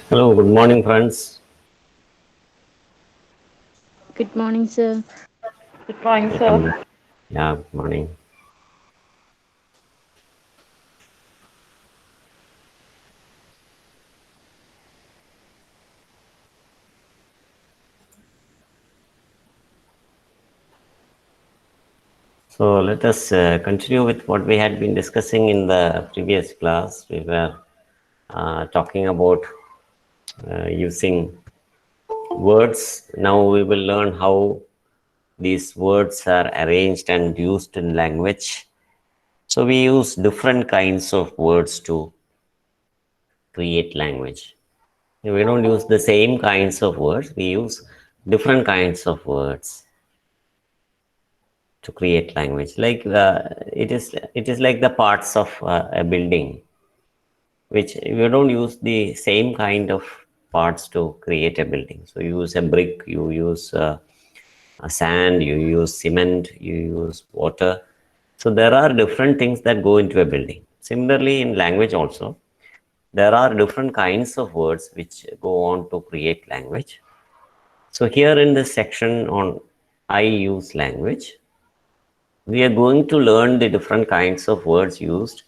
Hello, good morning, friends. Good morning, sir. Good morning, Welcome sir. back. Yeah, good morning. So let us continue with what we had been discussing in the previous class. We were talking about using words. Now we will learn how these words are arranged and used in language. So we use different kinds of words to create language. We don't use the same kinds of words, we use different kinds of words to create language. Like it is like the parts of a building, which you don't use the same kind of parts to create a building. So you use a brick, you use a sand, you use cement, you use water. So there are different things that go into a building. Similarly, in language also, there are different kinds of words which go on to create language. So here in this section on I use language, we are going to learn the different kinds of words used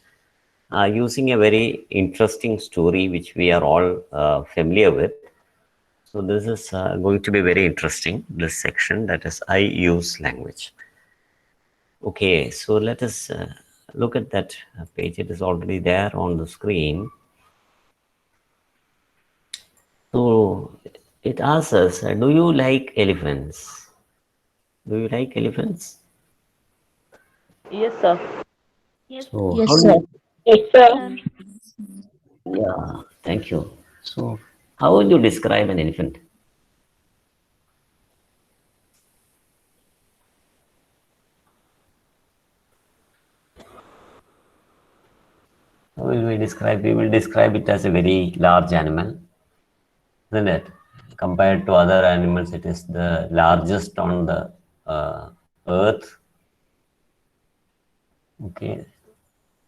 using a very interesting story which we are all familiar with. So this is going to be very interesting, this section, that is I use language. Okay, so let us look at that page. It is already there on the screen. So it asks us, do you like elephants? Do you like elephants? Yes, sir. So how Yes, do sir. you, Yes, sir. Sir. yeah, thank you. So how would you describe an elephant? How will we describe? We will describe it as a very large animal, isn't it? Compared to other animals, it is the largest on the earth. Okay,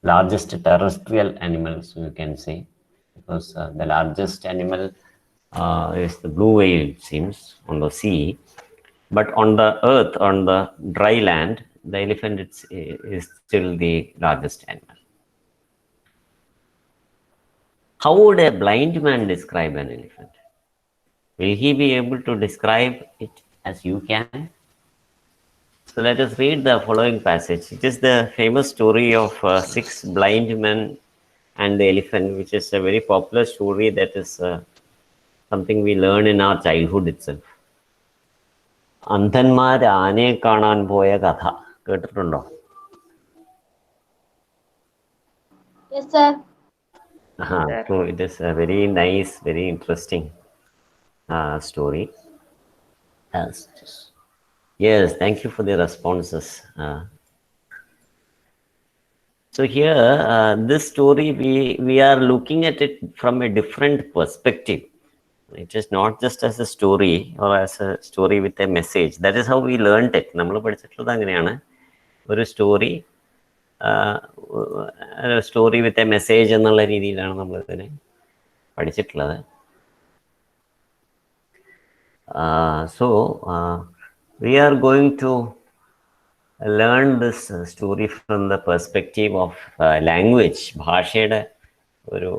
largest terrestrial animal, so you can say, because the largest animal is the blue whale, it seems, on the sea. But on the earth, on the dry land, the elephant is still the largest animal. How would a blind man describe an elephant? Will he be able to describe it as you can? So let us read the following passage. It is the famous story of six blind men and the elephant, which is a very popular story that is something we learn in our childhood itself. അന്ധന്മാർ ആനയെ കാണാൻ പോയ കഥ കേട്ടിട്ടുണ്ടോ? Yes, sir. Sir. So it is a very nice, very interesting story. Yes, thank you for the responses. So here, this story, we are looking at it from a different perspective. It is not just as a story or as a story with a message. That is how we learned it. നമ്മൾ പഠിച്ചിട്ടുള്ളത് അങ്ങനെയാണ്. ഒരു story story with a message എന്നുള്ള രീതിയിലാണ് നമ്മൾ ഇതിനെ പഠിച്ചിട്ടുള്ളത്. So we are going to learn this story from the perspective of language. ഭാഷയുടെ ഒരു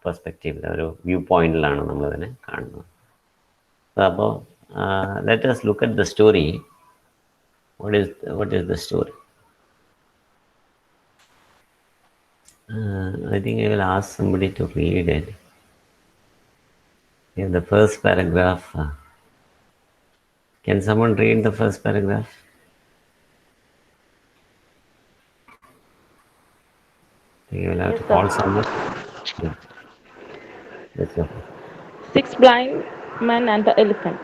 പെർസ്പെക്റ്റീവിൽ, ഒരു വ്യൂ പോയിന്റിലാണ് നമ്മളിതിനെ കാണുന്നത്. അപ്പോൾ let us look at the story. What is the story? I think I will ask somebody to read it. In the first paragraph, can someone read the first paragraph? You will have Yes, to sir. call someone. Yeah. Let's go. Six blind men and the elephant.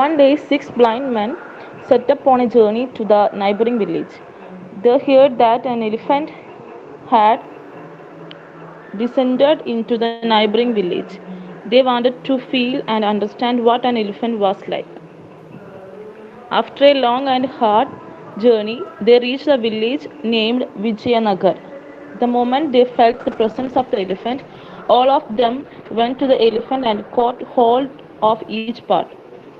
One day, six blind men set up on a journey to the neighboring village. They heard that an elephant had descended into the neighboring village. They wanted to feel and understand what an elephant was like. After a long and hard journey, they reached a village named Vijayanagar. The moment they felt the presence of the elephant, All of them went to the elephant and caught hold of each part.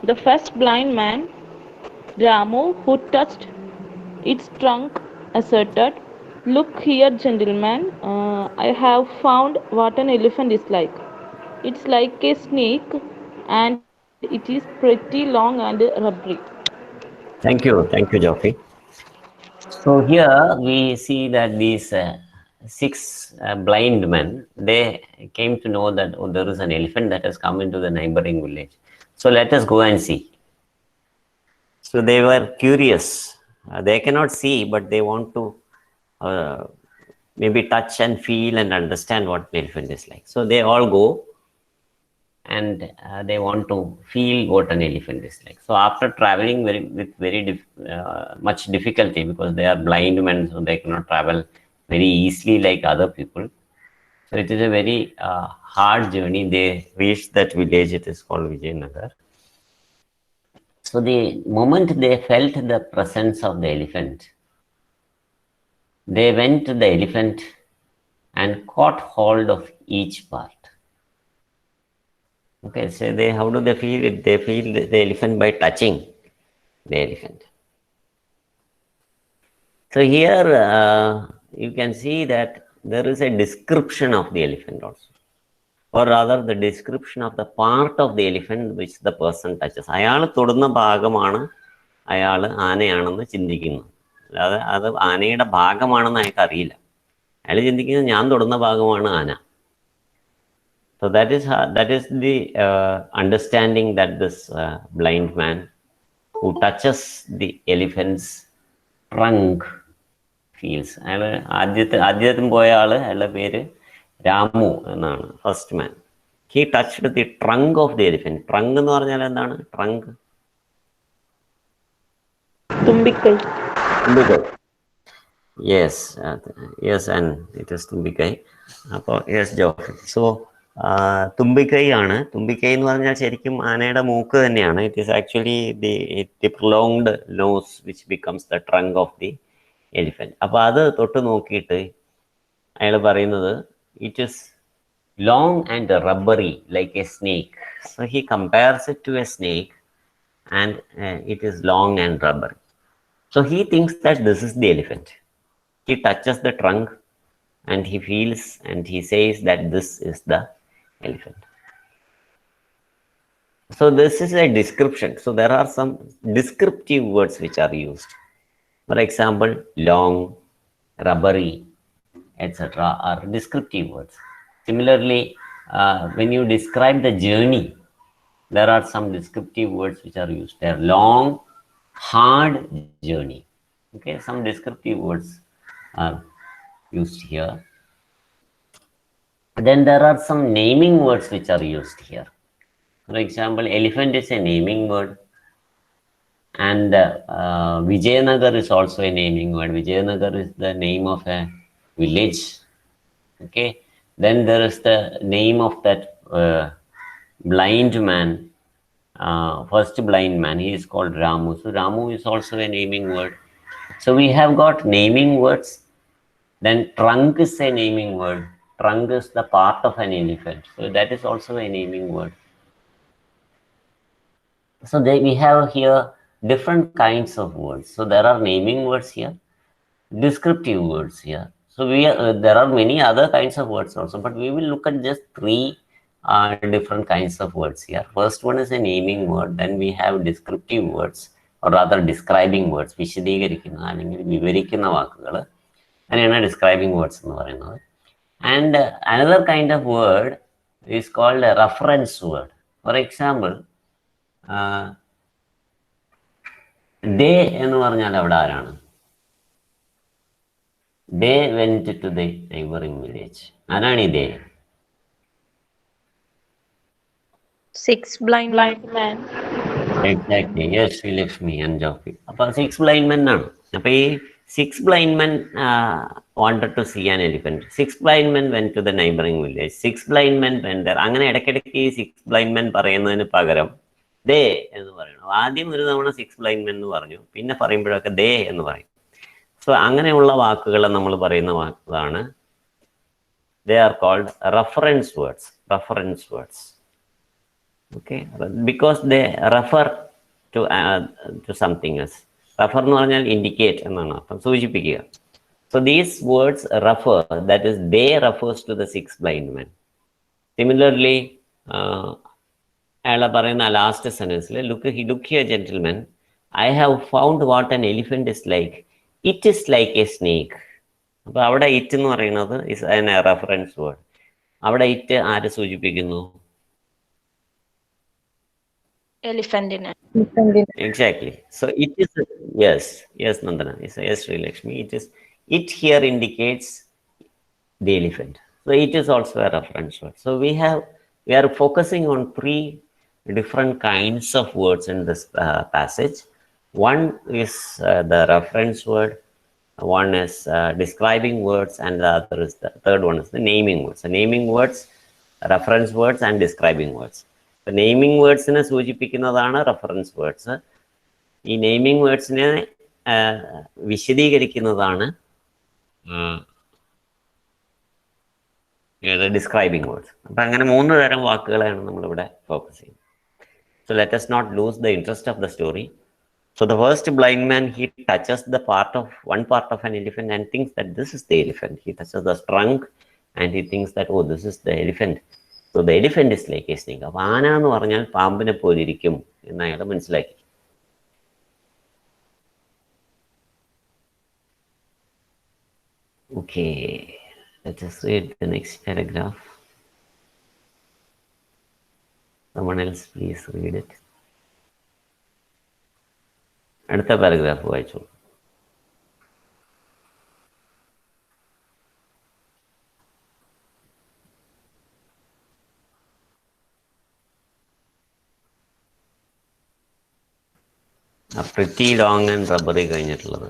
The first blind man, Ramu, who touched its trunk, asserted, "Look here, gentlemen, I have found what an elephant is like. It's like a snake and it is pretty long and rubbery." Thank you, Joffrey. So here we see that these six blind men, they came to know that there is an elephant that has come into the neighboring village. So let us go and see. So they were curious. They cannot see, but they want to maybe touch and feel and understand what the elephant is like. So they all go and they want to feel what an elephant is like. So after traveling with very much difficulty, because they are blind men, so they cannot travel very easily like other people. So it is a very hard journey. They reached that village. It is called Vijayanagar. So the moment they felt the presence of the elephant, they went to the elephant and caught hold of each part. Okay, so how do they feel it? They feel the elephant by touching the elephant. So here you can see that there is a description of the elephant also, or rather the description of the part of the elephant which the person touches. അയാൾ തൊടുന്ന ഭാഗമാണ് അയാൾ ആനയാണെന്ന് ചിന്തിക്കുന്നത്. അല്ലാതെ അത് ആനയുടെ ഭാഗമാണെന്ന് അയാൾക്ക് അറിയില്ല. അയാൾ ചിന്തിക്കുന്നത് ഞാൻ തൊടുന്ന ഭാഗമാണ് ആന. So that is the understanding that this blind man who touches the elephant's trunk feels. അയാൾ ആദ്യത്തും പോയ ആള്, അയാളുടെ പേര് രാമു എന്നാണ്, first man. He touched the trunk of the elephant. Trunk എന്ന് പറഞ്ഞാൽ എന്താണ്? Trunk, തുമ്പിക്കൈ. Yes, and it is തുമ്പിക്കൈ. അപ്പോൾ യെസ് ജോഫ്രി. സോ തുമ്പിക്കൈ ആണ്. തുമ്പിക്കൈ എന്ന് പറഞ്ഞാൽ ശരിക്കും ആനയുടെ മൂക്ക് തന്നെയാണ്. It is actually the prolonged nose which becomes the trunk of the elephant. അപ്പോൾ അത് തൊട്ട് നോക്കിയിട്ട് അയാൾ പറയുന്നത് it is long and rubbery like a snake. So he compares it to a snake, and it is long and rubbery. So he thinks that this is the elephant. He touches the trunk and he feels and he says that this is the elephant. So this is a description. So there are some descriptive words which are used. For example, long, rubbery, etc. are descriptive words. Similarly, when you describe the journey, there are some descriptive words which are used. They are long, hard journey. Okay, some descriptive words are used here. Then there are some naming words which are used here. For example, elephant is a naming word, and Vijayanagar is also a naming word. Vijayanagar is the name of a village. Okay. Then there is the name of that blind man, first blind man. He is called Ramu. So Ramu is also a naming word. So we have got naming words. Then trunk is a naming word. Trunk is the part of an elephant. So that is also a naming word. So we have here different kinds of words. So there are naming words here, descriptive words here. So there are many other kinds of words also, but we will look at just three different kinds of words here. First one is a naming word. Then we have descriptive words, or rather describing words. വിശദീകരിക്കുന്ന അല്ലെങ്കിൽ വിവരിക്കുന്ന വാക്കുകൾ, അങ്ങനെയാണ് describing words എന്ന് പറയുന്നത്. And another kind of word is called a reference word. For example, they എന്ന് പറഞ്ഞാൽ അവിടെ ആരാണ്? They went to the neighboring village. ആരാണ് ഈ they? Six blind men. Exactly. Yes, Srilakshmi and Joffrey. അപ്പോൾ 6 blind men ആണ്. അപ്പോൾ ഈ 6 blind men wanted to see an elephant. 6 blind men went to the neighboring village. 6 blind men went there. അങ്ങനെ ഇടയ്ക്കിടയ്ക്ക് ഈ 6 blind men പറയുന്നതിന് പകരം they എന്ന് പറയണം. ആദ്യം ഒരു തവണ 6 blind men എന്ന് പറഞ്ഞു, പിന്നെ പറയുമ്പോഴൊക്കെ they എന്ന് പറയും. സോ അങ്ങനെയുള്ള വാക്കുകൾ നമ്മൾ പറയുന്ന വാക്കുകളാണ് they are called reference words. Reference words. Okay, because they refer to something else. Refer എന്ന് പറഞ്ഞാൽ indicate എന്നാണ് അർത്ഥം, സൂചിപ്പിക്കുക. So these words refer, that is, they refers to the 6 blind men. Similarly, അയാളെ പറയുന്ന last സെന്റൻസിൽ look here gentlemen, I have found what an elephant is like. It is like a snake. അപ്പോൾ അവിടെ it എന്ന് പറയുന്നത് is an reference word. അവിടെ it ആരെ സൂചിപ്പിക്കുന്നു? Elephant. Exactly. So it is, yes Nandana, yes Sri Lakshmi, it here indicates the elephant. So it is also a reference word. So we are focusing on 3 different kinds of words in this passage. One is the reference word, one is describing words, and the other is the third one is the naming words. The naming words, reference words, and describing words. The naming words നെ സൂചിപ്പിക്കുന്നതാണ് reference words. ഈ naming words നെ വിശദീകരിക്കുന്നതാണ് describing words. അപ്പം അങ്ങനെ 3 തരം വാക്കുകളാണ് നമ്മളിവിടെ focus ചെയ്യുന്നത്. So let us not lose the interest of the story. So the first blind man, he touches one part of an elephant and thinks that this is the elephant. He touches the trunk and he thinks that, oh, this is the elephant. So the elephant is like a snake. അപ്പോൾ ആന എന്ന് പറഞ്ഞാൽ പാമ്പിനെ പോലെ ഇരിക്കും എന്ന് അയാൾ മനസ്സിലാക്കി. Okay, let us read the next paragraph. Someone else please read it. അടുത്ത പാരഗ്രാഫ് വായിച്ചു. pretty long and rubbery കഴിഞ്ഞിട്ടുള്ളത്.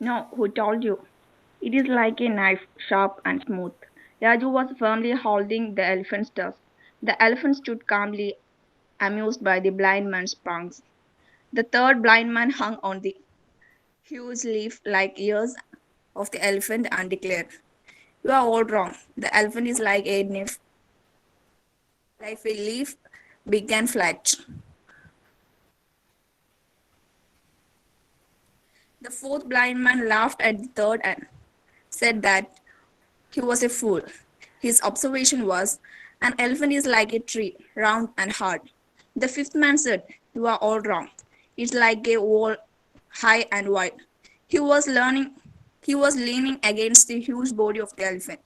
No, who told you? It is like a knife, sharp and smooth. Raju was firmly holding the elephant's tusk. The elephant stood calmly, amused by the blind man's pranks. The third blind man hung on the huge leaf-like ears of the elephant and declared, "You are all wrong. The elephant is like a leaf, big and flat." The fourth blind man laughed at the third and said that he was a fool. His observation was, an elephant is like a tree, round and hard. The fifth man said, "You are all wrong. It's like a wall, high and wide." He was leaning against the huge body of the elephant.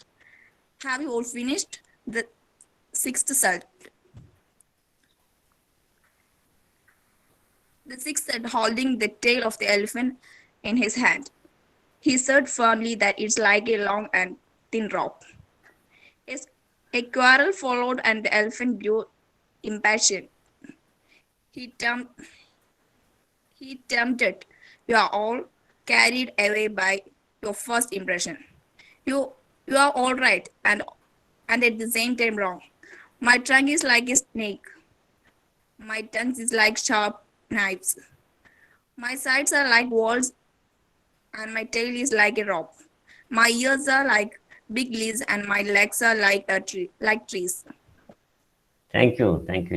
"Have you all finished?" The sixth said. The sixth said, holding the tail of the elephant in his hand. He said firmly that it's like a long and thin rope. A quarrel followed and the elephant grew impatient. He tempted. "You are all carried away by your first impression. You are all right and at the same time wrong. My trunk is like a snake. My tongue is like sharp knives. My sides are like walls and my tail is like a rope. My ears are like big leaves and my legs are like trees." Thank you,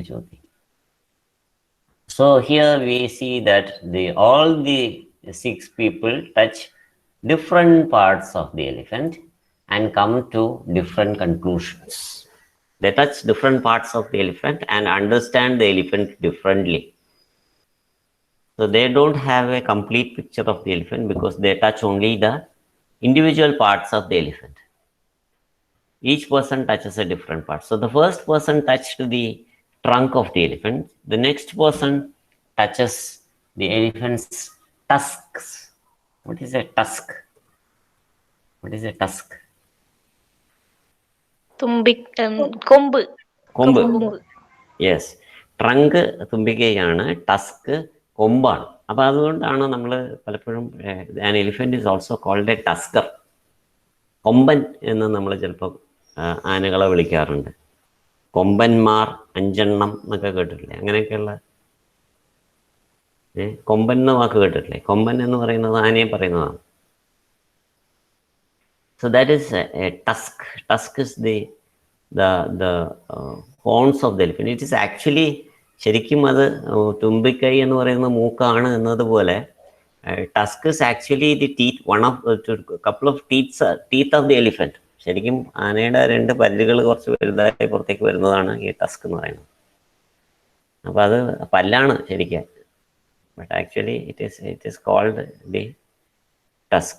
Jyoti. So here we see that all the 6 people touch different parts of the elephant and come to different conclusions. They touch different parts of the elephant and understand the elephant differently. So they don't have a complete picture of the elephant because they touch only the individual parts of the elephant. Each person touches a different part. So the first person touched the trunk of the elephant. The next person touches the elephant's tusks. What is a tusk? What is a tusk? കൊമ്പ്. Yes. Trunk തുമ്പിക്കയാണ്, tusk കൊമ്പാണ്. അപ്പൊ അതുകൊണ്ടാണ് നമ്മൾ പലപ്പോഴും an elephant is also called a tusker. കൊമ്പൻ എന്ന് നമ്മൾ ചിലപ്പോൾ ആനകളെ വിളിക്കാറുണ്ട്. കൊമ്പന്മാർ, 5 എന്നൊക്കെ കേട്ടിട്ടില്ലേ? അങ്ങനെയൊക്കെയുള്ള കൊമ്പൻ എന്ന വാക്ക് കേട്ടിട്ടില്ലേ? കൊമ്പൻ എന്ന് പറയുന്നത് ആനയെ പറയുന്നതാണ്. So that is a tusk. Tusk is the horns of the elephant. It is actually ശരിക്കും അത് തുമ്പിക്കൈ എന്ന് പറയുന്ന മൂക്കാണ് എന്നതുപോലെ tusk is actually the teeth, one of couple of teeth of the elephant. ശരിക്കും ആനയുടെ 2 പല്ലുകൾ കുറച്ച് വലുതായി പുറത്തേക്ക് വരുന്നതാണ് ഈ ടസ്ക് എന്ന് പറയുന്നത്. അപ്പൊ അത് പല്ലാണ് ശരിക്കും. But actually it is called the tusk.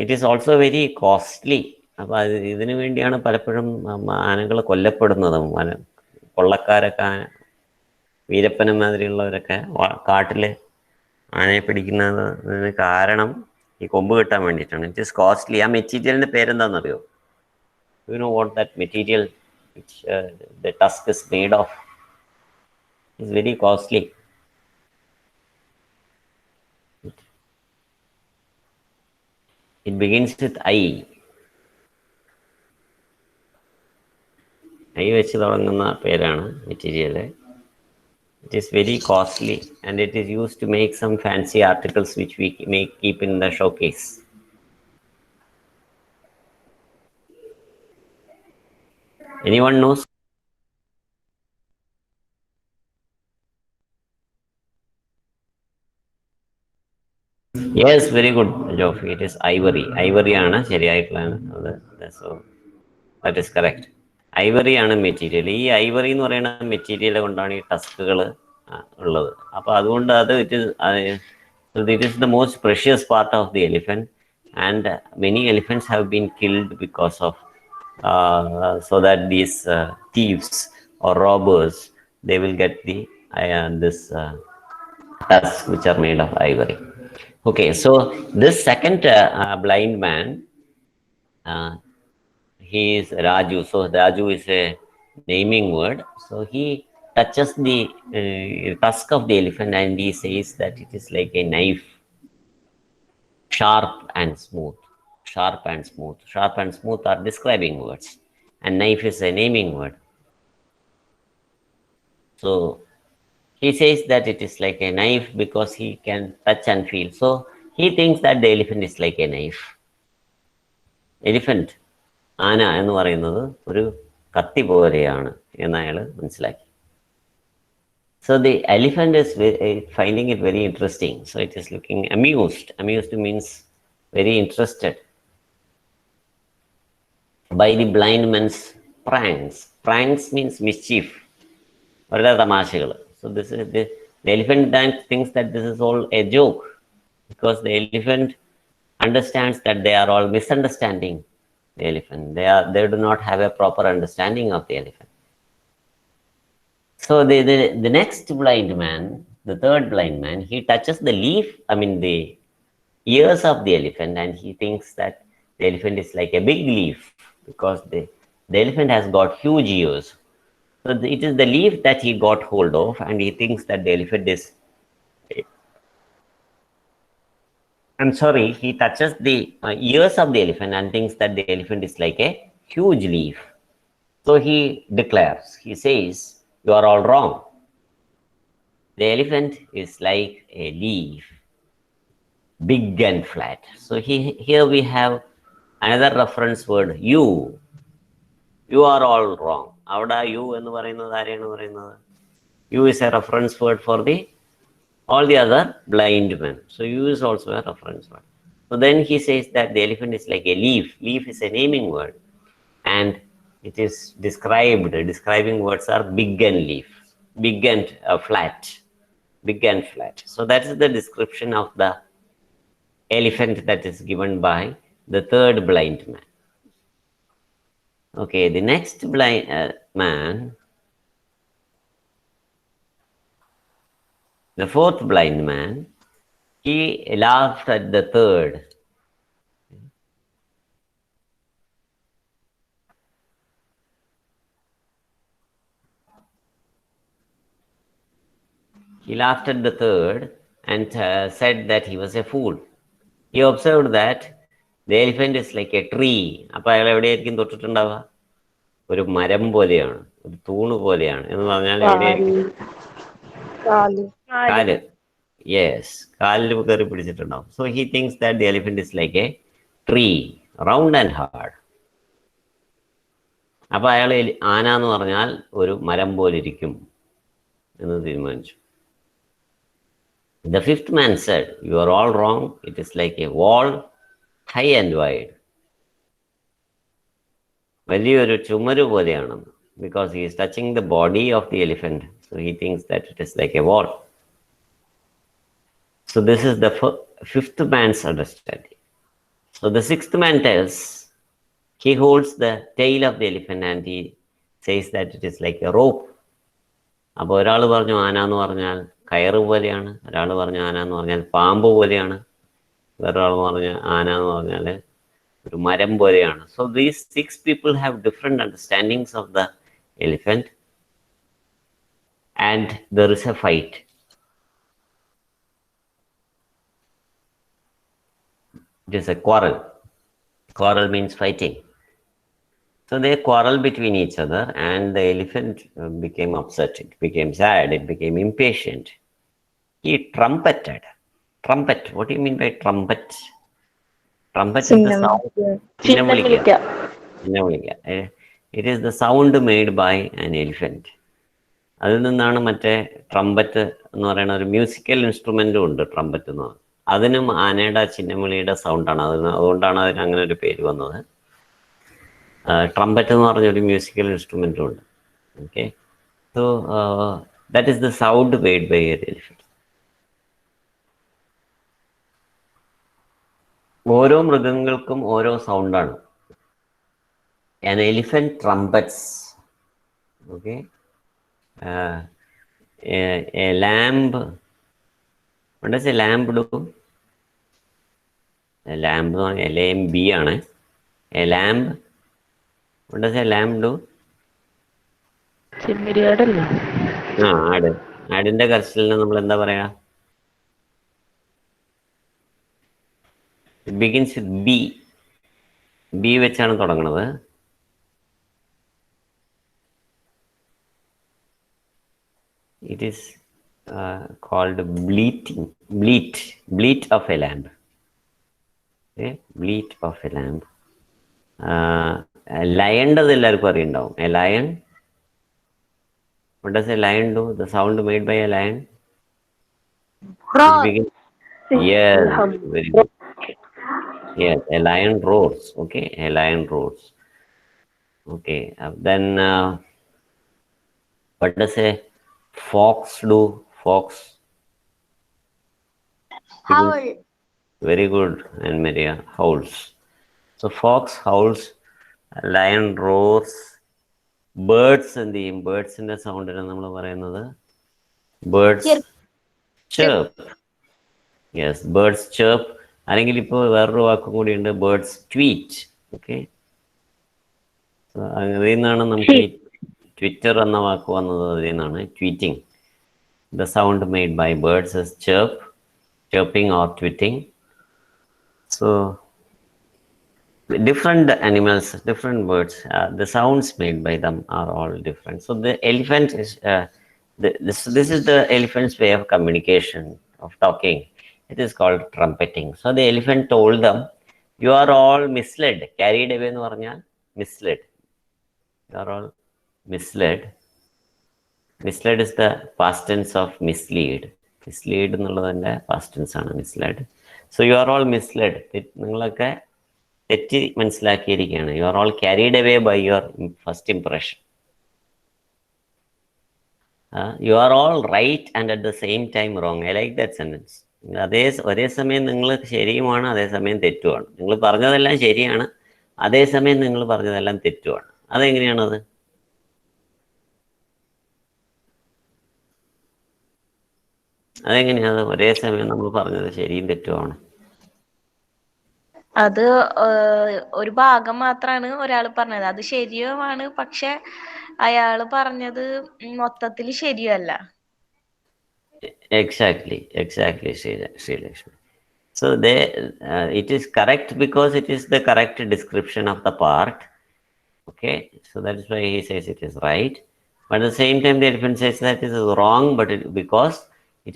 It is also very costly. അപ്പോൾ ഇതിനു വേണ്ടിയാണ് പലപ്പോഴും ആനകൾ കൊല്ലപ്പെടുന്നതും. കൊള്ളക്കാരൊക്കെ വീരപ്പനും മാതിരിയുള്ളവരൊക്കെ കാട്ടിൽ ആനയെ പിടിക്കുന്നതിന് കാരണം ഈ കൊമ്പ് കിട്ടാൻ വേണ്ടിയിട്ടാണ്. It is costly. ആ മെറ്റീരിയലിൻ്റെ പേരെന്താണെന്നറിയോ? You know what that material which the tusk is made of? It's very costly. It begins with I. I വെച്ച് തുടങ്ങുന്ന പേരാണ് material. It is very costly and it is used to make some fancy articles which we keep in the showcase. Anyone knows? Yes, very good, Jofi. It is ivory. Ivory ആണ് ശരിയായിട്ടുള്ളതാണ് അത്. So that is correct. Ivory ആണ് material. ഈ Ivory എന്ന് പറയുന്ന material കൊണ്ടാണ് ഈ ടസ്കുകൾ ഉള്ളത്. അപ്പോൾ അതുകൊണ്ട് അത് it is the most precious part of the elephant, and many elephants have been killed because of so that these thieves or robbers, they will get this tusks which are made of ivory. Okay, so this second blind man, he is Raju. So Raju is a naming word. So he touches the tusk of the elephant and he says that it is like a knife, sharp and smooth. Sharp and smooth. Sharp and smooth are describing words, and knife is a naming word. So he says that it is like a knife because he can touch and feel. So he thinks that the elephant is like a knife. Elephant, ആന എന്ന് പറയുന്നത് ഒരു കത്തി പോലെയാണ് എന്ന് അയാൾ മനസ്സിലാക്കി. So the elephant is finding it very interesting. So it is looking amused. Amused means very interested by the blind man's pranks. Pranks means mischief. വളരെ തമാശകൾ. So this is the elephant thinks that this is all a joke because the elephant understands that they are all misunderstanding the elephant. They do not have a proper understanding of the elephant. So the next blind man, the third blind man, he touches the the ears of the elephant, and he thinks that the elephant is like a big leaf because the elephant has got huge ears. So it is the leaf that he got hold of, and he thinks that the elephant is. He touches the ears of the elephant and thinks that the elephant is like a huge leaf. So he declares, he says, you are all wrong. The elephant is like a leaf, big and flat. So here we have another reference word, you. You are all wrong. Avada you ennu parayunnathu areyanu parayunnathu? You is a reference word for all the other blind men. So you is also a reference word. So then he says that the elephant is like a leaf. Leaf is a naming word, and it is describing words are big and leaf, big and flat, big and flat. So that is the description of the elephant that is given by the third blind man. Okay, the next blind man, the fourth blind man, he laughed at the third. He laughed at the third and said that he was a fool. He observed that the elephant is like a tree. അപ്പോൾ അയാൾ എവിടെയായിരിക്കും തൊട്ടിട്ടുണ്ടാവുക? ഒരു മരം പോലെയാണ്, ഒരു തൂണ് പോലെയാണ് എന്ന് പറഞ്ഞാൽ എവിടെയായിരിക്കും? കാല്. യെസ്, കാലിൽ കയറി പിടിച്ചിട്ടുണ്ടാവും. So he things that the elephant is like a tree, round and hard. അപ്പൊ അയാൾ ആന എന്ന് പറഞ്ഞാൽ ഒരു മരം പോലിരിക്കും എന്ന് തീരുമാനിച്ചു. The fifth man said, "You are all wrong. It is like a wall, high and wide." വലിയൊരു ചുമര് പോലെയാണെന്ന്. Because he is touching the body of the elephant. So he thinks that it is like a wall. So this is the fifth man's understanding. So the sixth man tells, he holds the tail of the elephant and he says that it is like a rope. അപ്പോൾ ഒരാൾ പറഞ്ഞു ആന എന്ന് പറഞ്ഞാൽ കയറ് പോലെയാണ്, ഒരാൾ പറഞ്ഞു ആന എന്ന് പറഞ്ഞാൽ പാമ്പ് പോലെയാണ്, വേറൊരാൾ പറഞ്ഞു ആന എന്ന് പറഞ്ഞാൽ ഒരു മരം പോലെയാണ്. So these 6 people have different understandings of the elephant and there is a fight. It is a quarrel. Quarrel means fighting. So they quarrel between each other and the elephant became upset, it became sad, it became impatient. He trumpeted. Trumpet, what do you mean by trumpet? Trumpet is the sound. It is the sound made by an elephant. അതിൽ നിന്നാണ് മറ്റേ trumpet എന്ന് പറയുന്ന ഒരു musical ഇൻസ്ട്രുമെന്റും ഉണ്ട്, trumpet എന്ന് പറയുന്നത്. അതിനും ആനയുടെ ചിന്നവിളിയുടെ സൗണ്ടാണ്, അതുകൊണ്ടാണ് അതിന് അങ്ങനെ ഒരു പേര് വന്നത്. ട്രംപറ്റ് എന്ന് പറഞ്ഞൊരു മ്യൂസിക്കൽ ഇൻസ്ട്രുമെന്റും ഉണ്ട്. Okay, so that is the sound made by a elephant. ഓരോ മൃഗങ്ങൾക്കും ഓരോ സൗണ്ടാണ്. An elephant trumpets. Okay. A lamb. What does a lamb do? A lamb, LAMB ആണ്. A lamb. What does a lamb do? ചെമ്മരിയാടല്ലേ? ആട്. ആടിന്റെ കരച്ചിലിന് നമ്മൾ എന്താ പറയാ? It begins with B. B വെച്ചാണ് തുടങ്ങുന്നത്. It is called bleat of a lamb. Okay, bleat of a lamb. Lion does എല്ലാവർക്കും അറിയുണ്ടാവും. A lion. What does a lion do? The sound made by a lion? Yes, very good. Yes, a lion roars. Okay, a lion roars. Okay, then what does a fox do? Fox. Howl. Very good, and Maria howls. So fox howls, lion roars, birds and the birds in the sound നമ്മൾ പറയുന്നത് birds chirp. Yes, birds chirp. അല്ലെങ്കിൽ ഇപ്പോൾ വേറൊരു വാക്കും കൂടി ഉണ്ട്, birds tweet. Okay, അതിൽ നിന്നാണ് നമുക്ക് ട്വിറ്റർ എന്ന വാക്ക് വന്നത്. അതിൽ നിന്നാണ് tweeting. The sound made by birds is chirping or tweeting. So different animals, different birds, the sounds made by them are all different. So the elephant is this is the elephant's way of communication, of talking. It is called trumpeting. So the elephant told them, "You are all misled." Carried away എന്ന് പറഞ്ഞാൽ misled. You are all misled. Misled is the past tense of mislead. Mislead എന്നുള്ളതിന്റെ past tense ആണ് misled. So you are all misled. നിങ്ങളൊക്കെ തെറ്റി മനസ്സിലാക്കിയിരിക്കുകയാണ്. You are all carried away by your first impression. You are all right and at the same time wrong. I like that sentence. ഒരേ സമയം നിങ്ങൾ ശരിയുമാണ്, അതേസമയം തെറ്റുമാണ്. നിങ്ങൾ പറഞ്ഞതെല്ലാം ശരിയാണ്, അതേസമയം നിങ്ങൾ പറഞ്ഞതെല്ലാം തെറ്റുമാണ്. അതെങ്ങനെയാണത്? അതെങ്ങനെയാണ് ഒരേ സമയം നമ്മൾ പറഞ്ഞത് ശരിയും തെറ്റുമാണ്? അത് ഒരു ഭാഗം മാത്രമാണ് ഒരാൾ പറഞ്ഞത്, അത് ശരിയുമാണ്, പക്ഷെ അയാള് പറഞ്ഞത് മൊത്തത്തിൽ ശരിയല്ല. Exactly, Srilakshmi. So it is correct because it is the correct description of the part. Okay, so that is why he says it is right. But at the same time, the elephant says that it is wrong, but because it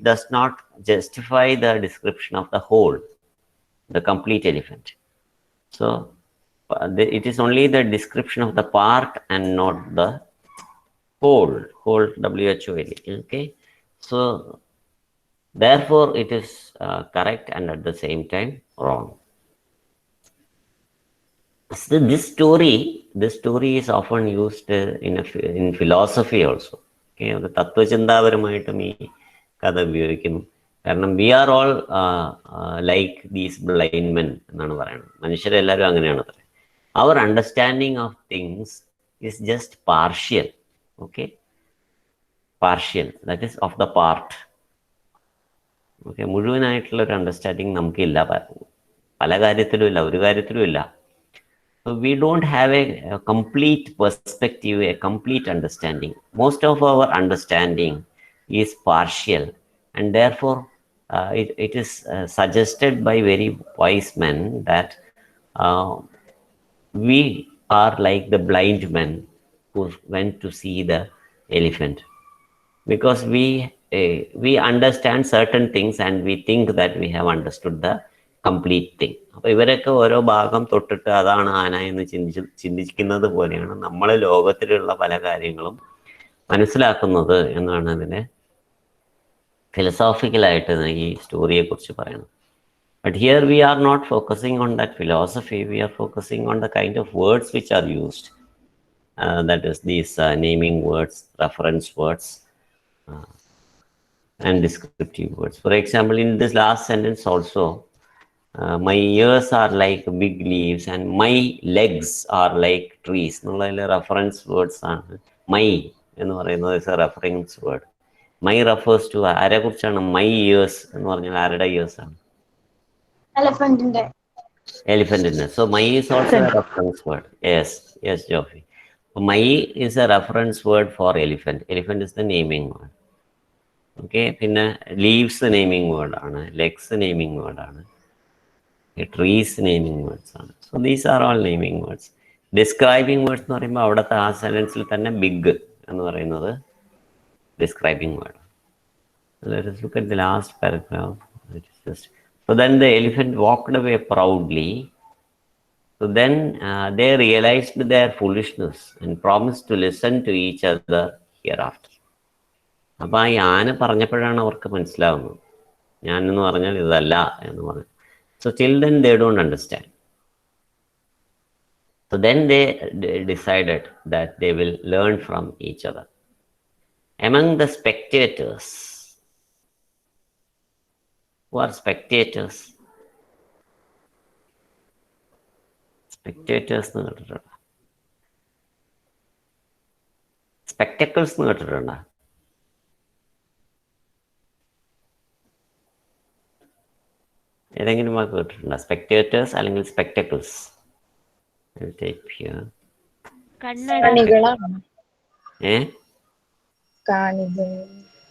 does not justify the description of the whole, the complete elephant. So it is only the description of the part and not the whole WHOL. Okay, so therefore it is correct and at the same time wrong. So this story is often used in philosophy also. Okay, ഒരു തത്വചിന്താപരമായിട്ടും ഈ കഥ ഉപയോഗിക്കുന്നു. കാരണം we are all like these blind men എന്നാണ് പറയുന്നത്. മനുഷ്യരെല്ലാവരും അങ്ങനെയാണ് പറയുന്നത്. അവർ understanding of things is just partial. Okay, partial, that is of the part. Okay, മുഴുവനായിട്ടുള്ള ഒരു അണ്ടർസ്റ്റാൻഡിങ് നമുക്കില്ല, പല കാര്യത്തിലും ഇല്ല, ഒരു കാര്യത്തിലും ഇല്ല. So we don't have a complete perspective, a complete understanding. Most of our understanding is partial, and therefore it is suggested by very wise men that we are like the blind men who went to see the elephant, because we understand certain things and we think that we have understood the complete thing. അപ്പോൾ ഇവരൊക്കെ ഓരോ ഭാഗം തൊട്ടിട്ട് അതാണ് ആന എന്ന് ചിന്തിക്കുന്നത് പോലെയാണ് നമ്മളെ ലോകത്തിലുള്ള പല കാര്യങ്ങളും മനസ്സിലാക്കുന്നത് എന്നാണ് അതിനെ ഫിലോസോഫിക്കലായിട്ട് ഈ സ്റ്റോറിയെ കുറിച്ച് പറയുന്നത്. But here we are not focusing on that philosophy, we are focusing on the kind of words which are used, that is these naming words, reference words and descriptive words. For example, in this last sentence also, my ears are like big leaves and my legs are like trees. Reference words are my is a reference word. My refers to my ears ears. Elephant. So my is also a reference word. Yes, Joffrey. My is a reference word for elephant. Elephant is the naming word. Okay, പിന്നെ leaves naming വേർഡാണ്, legs naming വേർഡാണ്, trees naming words ആണ്. So these are all naming words. Describing words എന്ന് പറയുമ്പോൾ അവിടുത്തെ ആ സെൻറ്റൻസിൽ തന്നെ ബിഗ് എന്ന് പറയുന്നത് describing word. Let us look at the last paragraph. So then the elephant walked away proudly. So then they realized their foolishness and promised to listen to each other hereafter. അപ്പോൾ ഈ ആന പറഞ്ഞപ്പോഴാണ് അവർക്ക് മനസ്സിലാവുന്നത് ഞാനെന്ന് പറഞ്ഞാൽ ഇതല്ല എന്ന് പറഞ്ഞു. So till then they don't understand. So then they decided that they will learn from each other. Among the spectators, who are spectators? Spectators എന്ന് കേട്ടിട്ടുണ്ടോ? Spectacles എന്ന് കേട്ടിട്ടുണ്ടോ? ഏതെങ്കിലും വാക്ക് കേട്ടിട്ടുണ്ടോ? സ്പെക്ടേറ്റേഴ്സ് അല്ലെങ്കിൽ സ്പെക്ടക്കിൾസ്?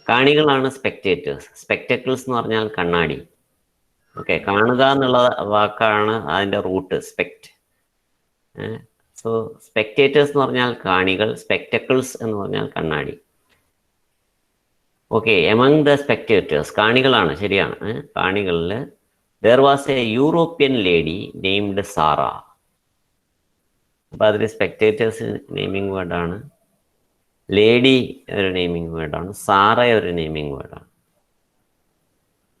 കാണികളാണ് സ്പെക്ടേറ്റേഴ്സ്. സ്പെക്ടക്കിൾസ് എന്ന് പറഞ്ഞാൽ കണ്ണാടി. ഓക്കെ, കാണുക എന്നുള്ള വാക്കാണ് അതിൻ്റെ റൂട്ട്, സ്പെക്ട്. സോ സ്പെക്ടേറ്റേഴ്സ് എന്ന് പറഞ്ഞാൽ കാണികൾ, സ്പെക്ടക്കിൾസ് എന്ന് പറഞ്ഞാൽ കണ്ണാടി. ഓക്കെ, എമംഗ് ദ സ്പെക്ടേറ്റേഴ്സ്, കാണികളാണ്, ശരിയാണ്. കാണികളിൽ there was a European lady named Sarah. അപ്പോൾ അതിൽ സ്പെക്ടേറ്റേഴ്സ് നെയിമിംഗ് വേർഡാണ്, ലേഡി ഒരു നെയിമിംഗ് വേർഡാണ്, സാറ ഒരു നെയിമിംഗ് വേർഡാണ്.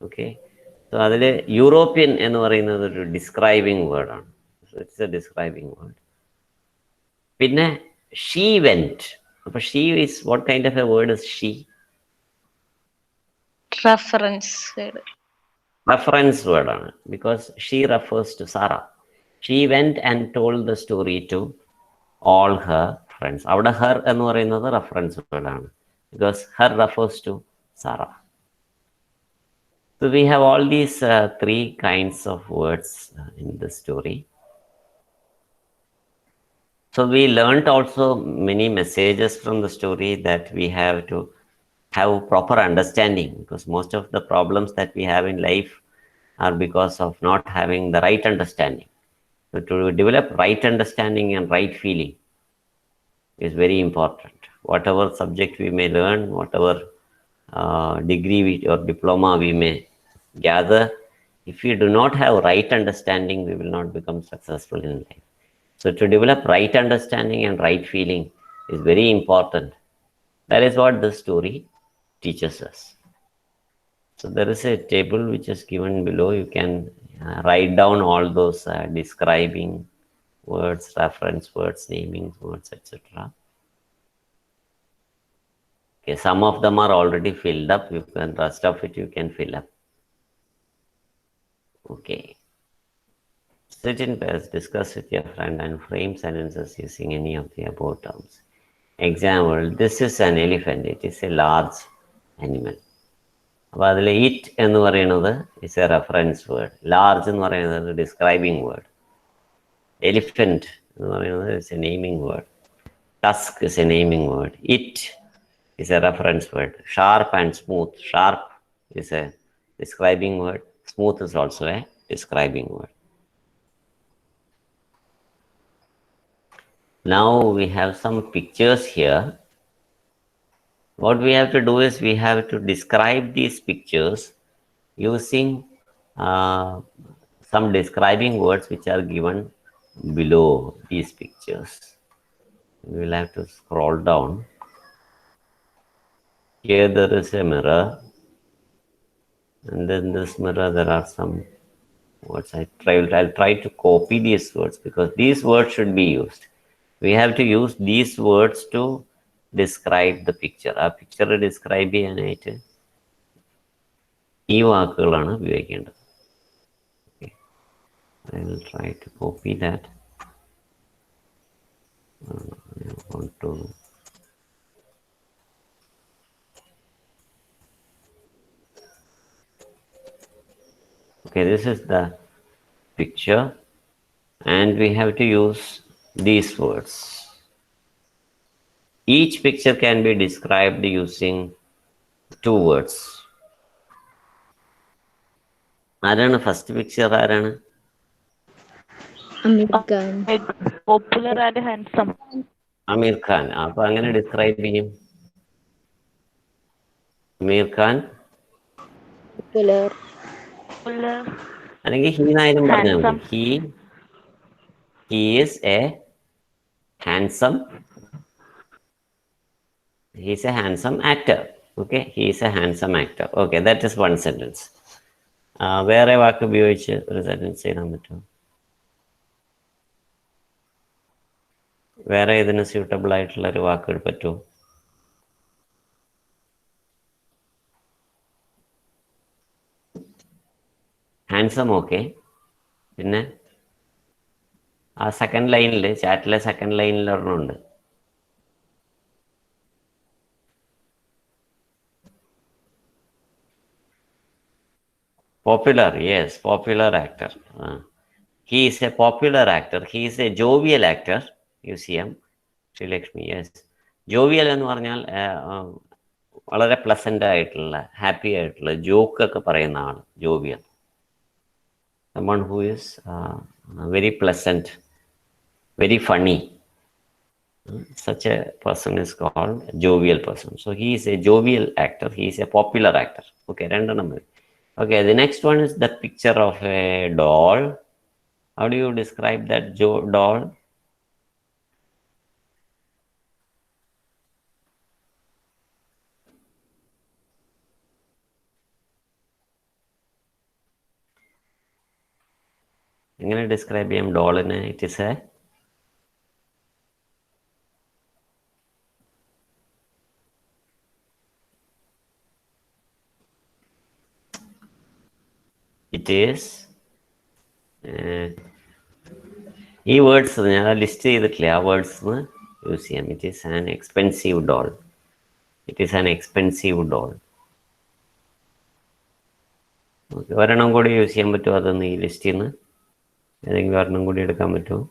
ഓക്കെ, സോ അതിൽ യൂറോപ്യൻ എന്ന് പറയുന്നത് ഒരു ഡിസ്ക്രൈബിംഗ് വേർഡാണ്. It's a describing word. പിന്നെ ഷീ വെന്റ്. അപ്പോൾ she is what kind of a word is she? Reference word ആണ്, because she refers to Sarah. She went and told the story to all her friends. അവിടെ her എന്ന് പറയുന്നത് reference word ആണ്, because her refers to Sarah. So we have all these three kinds of words in the story. So we learned also many messages from the story that we have to have proper understanding, because most of the problems that we have in life are because of not having the right understanding. So to develop right understanding and right feeling, is very important. Whatever subject we may learn, whatever degree or diploma we may gather, if we do not have right understanding, we will not become successful in life. So to develop right understanding and right feeling is very important. That is what this story teaches us. So there is a table which is given below. You can write down all those describing words, reference words, naming words, etc. Okay, some of them are already filled up. You can, rest of it you can fill up. Okay. Sit in pairs, discuss with your friend and frame sentences using any of the above terms. Example, this is an elephant. It is a large animal. അപ്പോൾ അതിൽ it എന്ന് പറയുന്നത് is A reference word, large എന്ന് പറയുന്നത് describing word, elephant എന്ന് പറയുന്നത് is A naming word, Tusk is A naming word, it is A reference word, sharp and smooth, sharp is A describing word, smooth is also a describing word. Now we have some pictures here. What we have to do is we have to describe these pictures using some describing words which are given below these pictures. We will have to scroll down. Here there is a mirror, and then this mirror there are some words. I'll try to copy these words because these words should be used. We have to use these words to describe the picture. ആ picture describe ചെയ്യാനായിട്ട് ഈ വാക്കുകളാണ് ഉപയോഗിക്കേണ്ടത്. I will try to copy that. I want to okay, this is the picture and we have to use these words. Each picture can be described using two words. ആരാണ് first picture? ആരാണ്? Popular and handsome. Aamir Khan. അപ്പൊ അങ്ങനെ describe ചെയ്യും. അമീർ ഖാൻ അല്ലെങ്കിൽ he എന്നായാലും പറഞ്ഞാൽ മതി. He is a handsome. He is a handsome actor. Okay, he is a handsome actor. Okay, that is one sentence. വേറെ വാക്ക് ഉപയോഗിച്ച് ഒരു സെന്റൻസ് ചെയ്യാൻ പറ്റുമോ? വേറെ ഇതിന് സ്യൂട്ടബിൾ ആയിട്ടുള്ള ഒരു വാക്കുകൾ പറ്റുമോ? Handsome okay. പിന്നെ ആ സെക്കൻഡ് ലൈനിൽ, ചാറ്റിലെ സെക്കൻഡ് ലൈനിൽ ഒരെണ്ണമുണ്ട്. Popular, yes, popular actor. He is a popular actor. He is a jovial actor. You see him, Srilakshmi. Yes, jovial എന്ന് പറഞ്ഞാൽ വളരെ പ്ലസന്റ് ആയിട്ടുള്ള, ഹാപ്പി ആയിട്ടുള്ള, ജോക്ക് ഒക്കെ പറയുന്ന ആൾ jovial. Someone who is very pleasant, very funny. Such a person is called a jovial person. So he is a jovial actor. He is a popular actor. Okay, രണ്ടെണ്ണം മതി. Okay, the next one is the picture of a doll. How do you describe that doll? എങ്ങനെ describe ചെയ്യാം ഡോളിനെ? It is a ഈ words ഞാൻ list ചെയ്തിട്ടില്ല, ആ words use ചെയ്യാം. It is an expensive doll. It is an expensive doll. Okay, ഒരെണ്ണം കൂടി യൂസ് ചെയ്യാൻ പറ്റുമോ? അതൊന്ന് ഈ ലിസ്റ്റിൽ നിന്ന് ഏതെങ്കിലും ഒരെണ്ണം കൂടി എടുക്കാൻ പറ്റുമോ?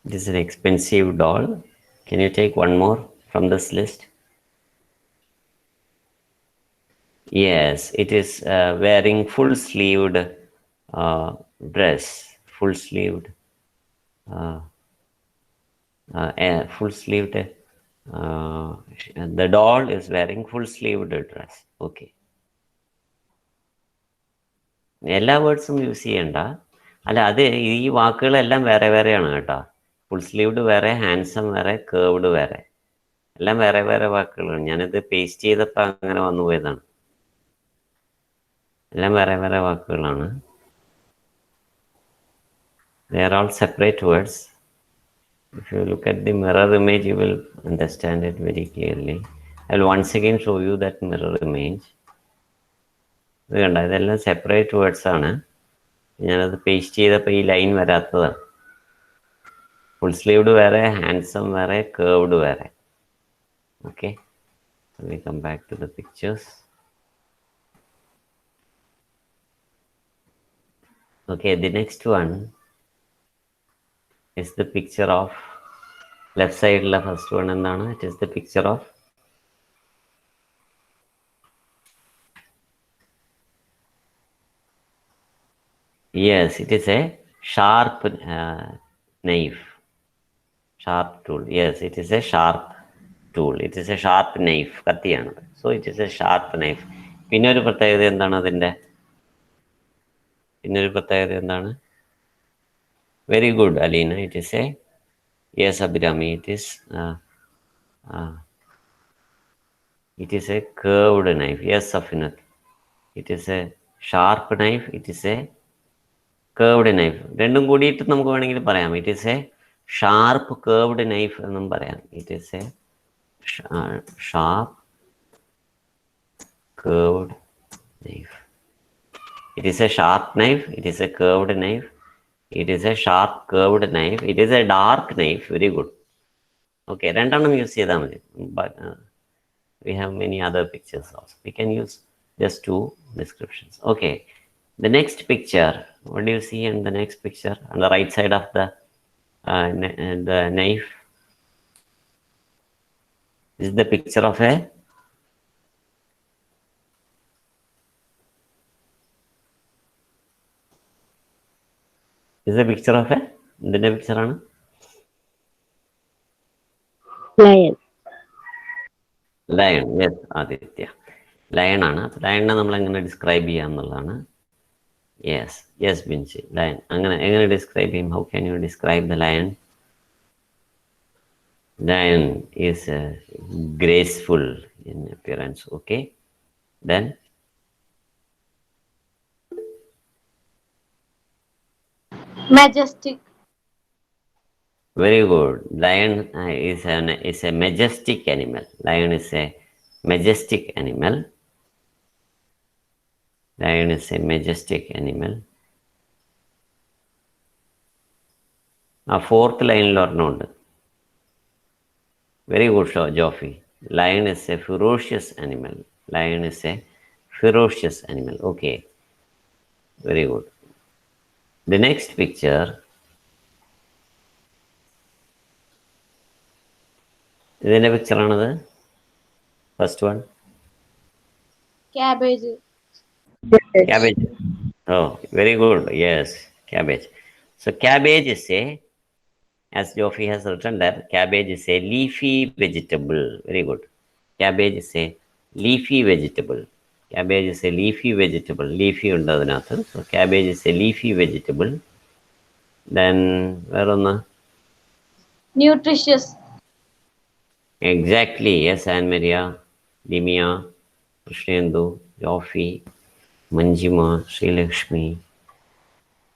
This is an expensive doll. Can you take one more from this list? Yes, it is wearing full-sleeved dress, full-sleeved, full-sleeved. The doll is wearing full-sleeved dress. Okay. എല്ലാ വേർഡ്സും യൂസ് ചെയ്യണ്ട. അല്ല, അത് ഈ വാക്കുകളെല്ലാം വേറെ വേറെയാണ് കേട്ടോ. ഫുൾ സ്ലീവ്ഡ് വേറെ, handsome വേറെ, കേർവ്ഡ് വേറെ, എല്ലാം വേറെ വേറെ വാക്കുകളാണ്. ഞാനിത് പേസ്റ്റ് ചെയ്തപ്പോൾ അങ്ങനെ വന്നു പോയതാണ്. എല്ലാം വേറെ വേറെ വാക്കുകളാണ്. They are all separate words. If you look at the mirror image, you will understand it very clearly. I will once again show you that mirror image. ഇത് കണ്ട, ഇതെല്ലാം സെപ്പറേറ്റ് വേർഡ്സ് ആണ്. ഞാനത് പേസ്റ്റ് ചെയ്തപ്പോൾ ഈ ലൈൻ വരാത്തതാണ്. ഫുൾ സ്ലീവ്ഡ് വേറെ, handsome വേറെ, curved വേറെ. Okay, let me come back to the pictures. Okay, the next one is the picture of left side. The first one endana, it is the picture of yes, it is a sharp knife, sharp tool. Yes, it is a sharp tool. It is a sharp knife. കത്തിയാണ്. So it is a sharp knife. പിന്നെ ഒരു പ്രത്യേകത എന്താണ് അതിൻ്റെ? പിന്നെ ഒരു പ്രത്യേകത എന്താണ്? Very good, Alina. It is a yes, Abhirami. It is a curved knife. Yes, Safinat. It is a sharp knife. It is a curved knife. രണ്ടും കൂടിയിട്ട് നമുക്ക് വേണമെങ്കിൽ പറയാം. It is a sharp curved knife എന്നും പറയാം. It is a sharp curved knife. It is a sharp knife. It is a curved knife. It is a sharp curved knife. It is a dark knife. Very good. Okay, രണ്ടെണ്ണം use ചെയ്താൽ മതി. But we have many other pictures also. We can use just two descriptions. Okay, the next picture. What do you see in the next picture on the right side of the knife? This is the picture of a എന്തിന്റെ picture ആണ്? Lion. Yes Aditya, lion ആണ്. ലയണിനെ നമ്മൾ എങ്ങനെ describe ചെയ്യാം എന്നുള്ളതാണ്. Yes Binsi, lion എങ്ങനെ describe ചെയ്യും? How can you describe the lion? Lion is graceful in appearance. Okay, then majestic. Very good. Lion is a majestic animal. Lion is a majestic animal. Lion is a majestic animal. Fourth line ഒരെണ്ണമുണ്ട്. Very good, Joffy. Lion is a ferocious animal. Lion is a ferocious animal. Okay. Very good. The next picture. ഇതിന്റെ picture ആണത്. First one Cabbage. Cabbage. Oh, very good. Yes, cabbage. So cabbage is as Joffrey has written there, cabbage is a leafy vegetable. Very good. Cabbage is a leafy vegetable. Cabbage is a leafy vegetable. Leafy ഉണ്ട് അതിനകത്ത്. So cabbage is a leafy vegetable. Then വേറൊന്ന്? Nutritious. Exactly. Yes, Anne Maria, Dimia, Krishnendu, Joffrey, Manjima, Sri Lakshmi.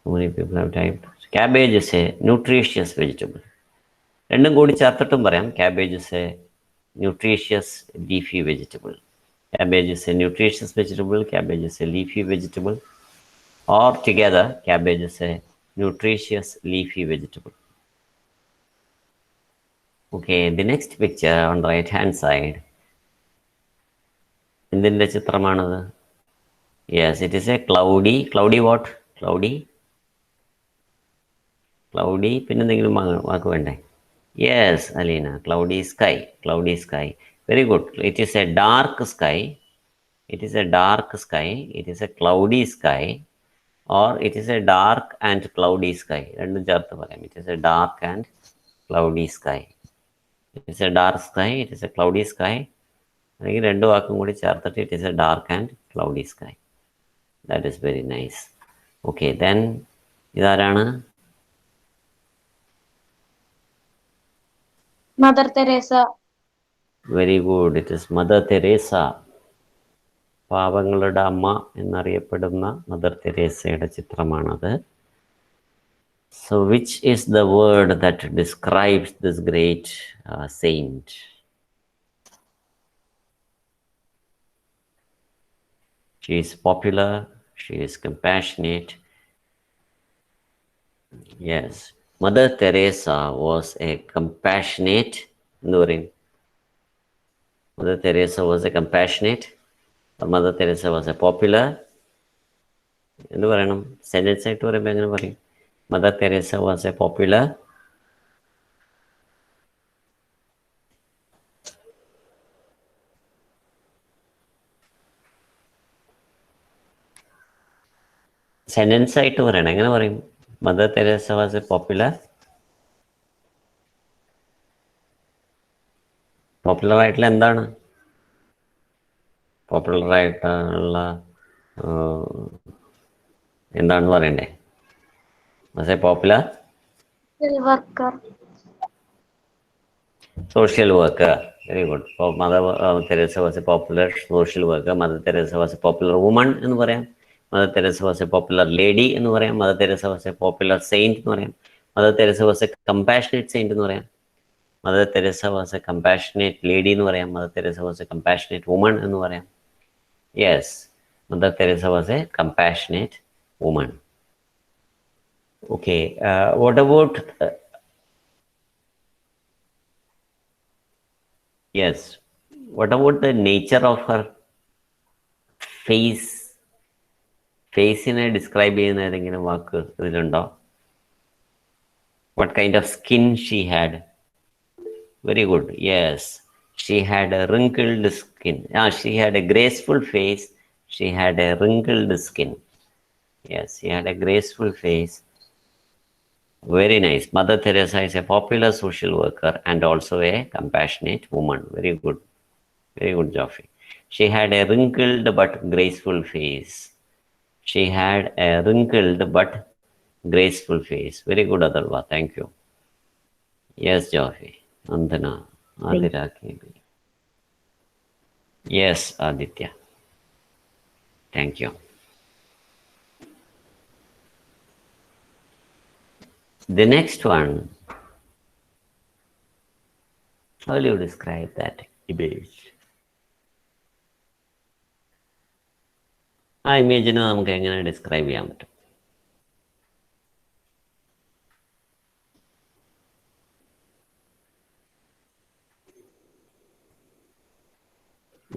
How many people have typed? Cabbage is a nutritious vegetable. രണ്ടും കൂടി ചേർത്തിട്ടും പറയാം. Cabbage is a nutritious leafy vegetable. Cabbage is a nutritious vegetable. Cabbage is a leafy vegetable. Or together, cabbage is a nutritious leafy vegetable. Okay, the next picture on the right hand side. എന്തിൻ്റെ ചിത്രമാണത്? Yes, it is a cloudy what? Cloudy, പിന്നെന്തെങ്കിലും വാക്ക് വേണ്ടേ? Yes, Alina, cloudy sky. Very good. It is a dark sky. it is a dark sky, it is a cloudy sky, or it is a dark and cloudy sky. It is a dark and cloudy sky. It is a dark sky, it is a cloudy sky. It is a dark and cloudy sky. That is very nice. Okay, then idarana Mother Teresa. very good. It is Mother Teresa. പാവങ്ങളുടെ അമ്മ എന്നറിയപ്പെടുന്ന mother തെരേസയുടെ ചിത്രമാണത്. So which is the word that describes this great saint? She is popular, she is compassionate. Yes, Mother Teresa was a compassionate, Mother Teresa was a compassionate, or Mother Teresa was a popular. എന്ത് പറയണം? Sentence ആയിട്ട് പറയുമ്പോൾ എങ്ങനെ പറയും? Mother Teresa was a popular. Sentence ആയിട്ട് പറയണം. എങ്ങനെ പറയും? Mother Teresa was a popular. Popular ആയിട്ടുള്ള എന്താണ്? പോപ്പുലർ ആയിട്ടുള്ള എന്താണെന്ന് പറയണ്ടേ? Was a popular Worker. social worker. Very good. Mother Teresa was a popular social worker. Mother Teresa was a popular woman എന്ന് പറയാം. Mother Teresa was a popular lady എന്ന് പറയാം. Mother Teresa was a popular saint എന്ന് പറയാം. Mother Teresa was a compassionate saint എന്ന് പറയാം. Mother Teresa was a compassionate lady എന്ന് പറയാം. Mother Teresa was a compassionate woman എന്ന് പറയാം. Yes, Mother Teresa was a compassionate woman. Okay, what about yes, what about the nature of her face? ഫേസിനെ describe ചെയ്യുന്ന ഏതെങ്കിലും വാക്ക് ഇതിലുണ്ടോ? What kind of skin she had? Very good. Yes, she had a wrinkled skin. She had a graceful face. She had a wrinkled skin. Yes, she had a graceful face. Very nice. Mother Teresa is a popular social worker and also a compassionate woman. Very good. Very good, Joffrey. She had a wrinkled but graceful face. She had a wrinkled but graceful face. Very good, Adalva. Thank you. Yes, Joffrey. Andana. Adira KB. Yes, Aditya. Thank you. The next one, how will you describe that image? ആ ഇമേജിനെ നമുക്ക് എങ്ങനെ describe ചെയ്യാൻ പറ്റും?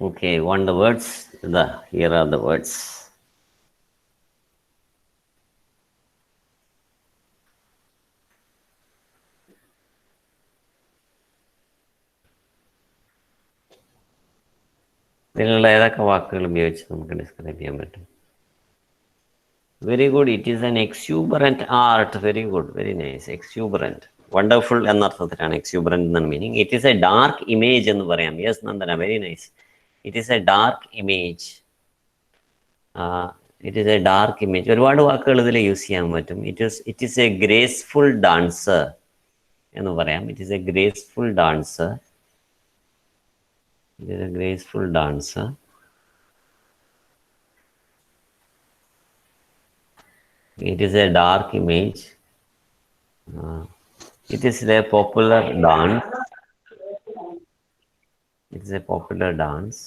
Okay, want the words? Here are the words. ഇതിലുള്ള ഏതൊക്കെ വാക്കുകൾ ഉപയോഗിച്ച് നമുക്ക് ഡിസ്ക്രൈബ് ചെയ്യാൻ പറ്റും? Very good. It is an exuberant art. Very good, very nice. Exuberant, wonderful എന്നർത്ഥത്തിലാണ് എക്സ്യൂബറന്റ് എന്ന meaning. It is a dark image എന്ന് പറയാം. Yes Nandana, very nice. It is a dark image. It is a dark image. ഒരുപാട് വാക്കുകൾ ഇതിൽ use ചെയ്യാൻ പറ്റും. It is a graceful dancer എന്ന് പറയാം. It is a graceful dancer. It is a graceful dancer. It is a dark image. It is a popular dance. It is a popular dance.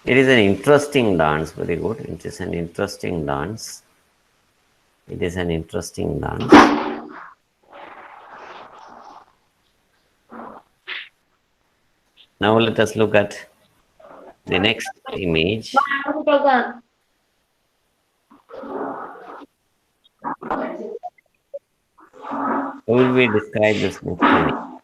It is an interesting dance. Very good. It is an interesting dance. It is an interesting dance. Now let us look at the next image. How will we describe this next one?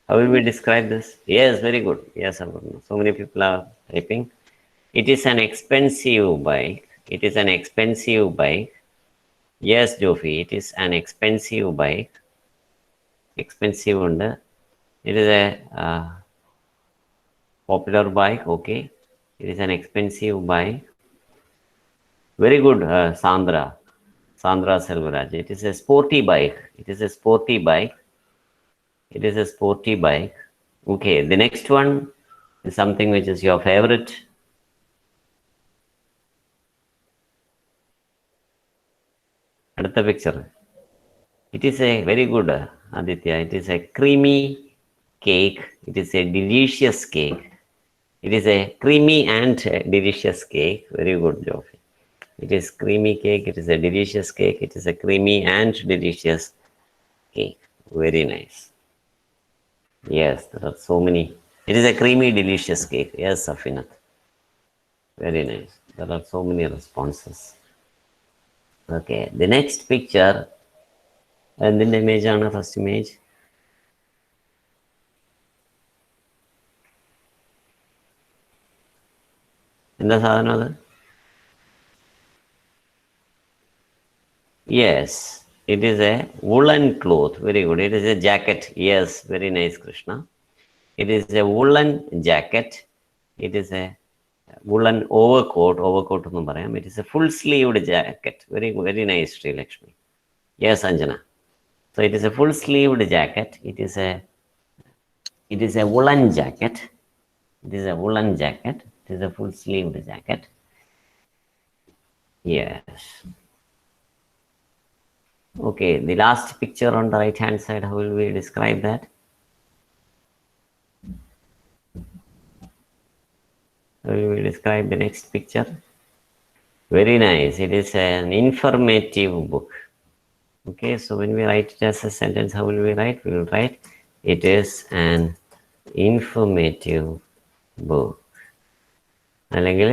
How will we describe this? Yes, very good. Yes, so many people are typing. It is an expensive bike. It is an expensive bike. Yes, Jofi, it is an expensive bike. Expensive under. It is a popular bike. Okay. It is an expensive bike. Very good, Sandra. Sandra Selvaraj. It is a sporty bike. It is a sporty bike. It is a sporty bike. Okay. The next one is something which is your favorite. Another picture. It is a very good, Aditya. It is a creamy cake. It is a delicious cake. It is a creamy and delicious cake. Very good, Jofi. It is creamy cake. It is a delicious cake. It is a creamy and delicious cake. Very nice. Yes, there are so many. It is a creamy, delicious cake. Yes, Safinat. Very nice. There are so many responses. Okay, the next picture. And then the image on the first image. എന്താ സാധനം അത്? Yes, it is a woolen cloth. Very good. It is a jacket. Yes, very nice, Krishna. It is a woolen jacket. It is a woolen overcoat. Overcoat എന്ന് പറയാം. It is a full sleeved jacket. Very, very nice, Sri Lakshmi. Yes, Anjana. So it is a full sleeved jacket. It is a woolen jacket. It is a woolen jacket. It is a full sleeved jacket. Yes. Okay, the last picture on the right hand side, how will we describe that? How will we describe the next picture? Very nice. It is an informative book. Okay, so when we write it as a sentence, how will we write? We will write, it is an informative book. അല്ലെങ്കിൽ